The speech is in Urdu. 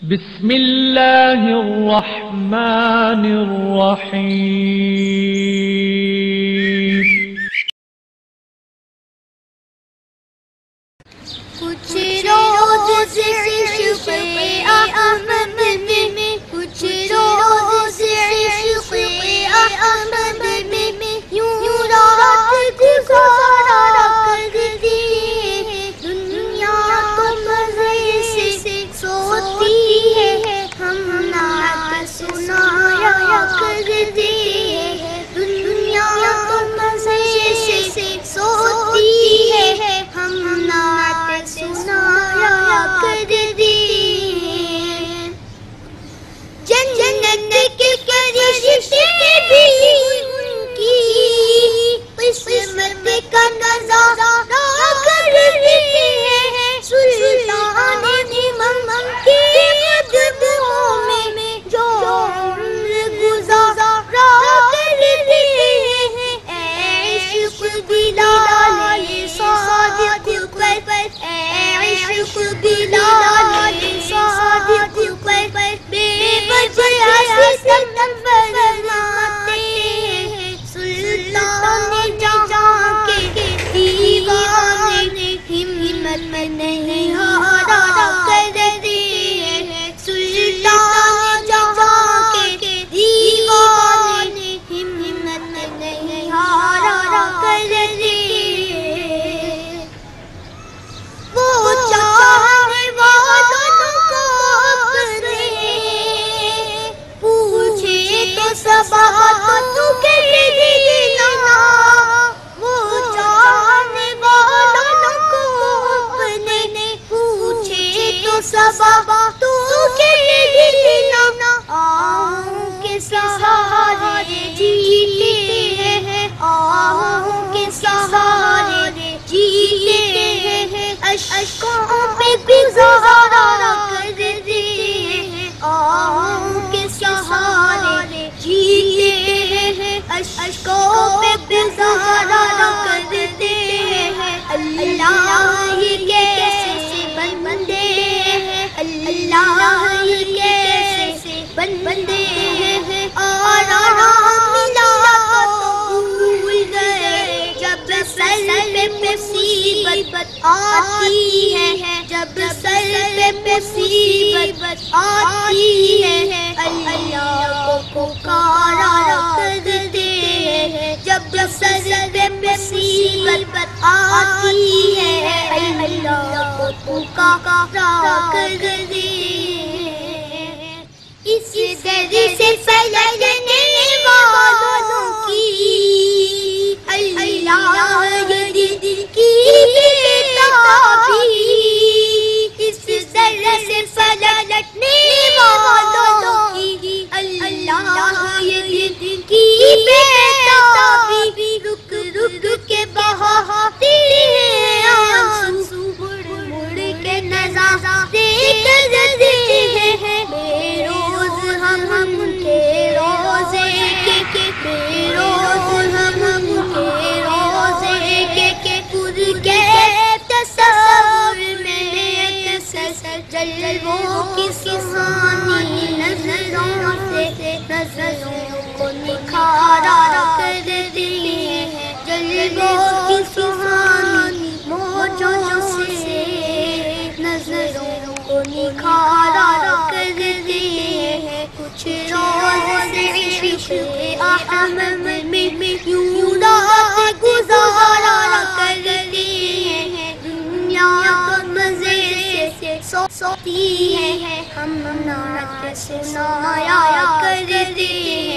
بسم اللہ الرحمن الرحیم۔ کچھ روز سے عشق احمد میں، کچھ روز سے عشق احمد میں، یوں رات گزارا کرتی ہے دنیا تو مزے سے سوتی ہے، ہم نعت سنایا کرتے ہیں دنیا تو مزے سے سوتی ہے، ہم نعت سنایا کرتے ہیں۔ جنت کے فرشتے بھی ان کی قسمت کا نظارہ کرتے ہیں، سلطان امم کے قدموں میں جو عمر گزارا کرتے ہیں، اے عشق بلال صادق پر، اے عشق بلال صادق پر، بے وجہ ستم فرماتے ہیں سلطان جہاں کے دیوانے، ہمت نہیں ہارا کرتے ہیں سلطان جہاں کے دیوانے، ہمت نہیں ہارا کرتے ہیں۔ وہ چاہنے والوں کو اپنے پوچھے تو سبات تو کہہ دینا، وہ چاہنے والوں کو اپنے پوچھے تو سبات تو کہہ دینا، آہوں کے سہارے جیتے ہیں، آہوں کے سہارے جیتے ہیں، اشکوں پہ گزارا کرتے ہیں، آہوں کے سہارے جیتے ہیں، اشکوں پہ گزارا کرتے ہیں۔ اللہ یہ کیسے بندے ہیں، اللہ یہ کیسے بندے ہیں، آرام ملا تو بھول گئے جب سر پہ مصیبت آتی ہے، جب سر پہ مصیبت آتی ہے، اللہ کو پکارا کرتے ہیں، جب سر پہ مصیبت آتی ہے، اللہ کو پکارا کرتے ہیں۔ اس در سے پلٹنے والوں کی اللہ دل کی بےتابی، اس در سے پلٹنے والوں کی اللہ دل کی بےتابی، رک رک کے بہاتے ہیں آنسو، مڑ مڑ کے نظارے کرتے ہیں، بے روز ہم کے روزے کے، بے روز ہم کے روزے کے، پر کے تصور میں اکثر جلووں کی سہانی نظروں سے نظروں کو نکھارا کرتے ہیں، جلووں کی سہانی موجوں سے نظروں کو نکھارا کرتے ہیں۔ کچھ روز سے عشق احمد میں یوں رات گزارا کرتے ہیں، دنیا تو مزے سے سوتی ہے، ہم نعت سنایا کرتے ہیں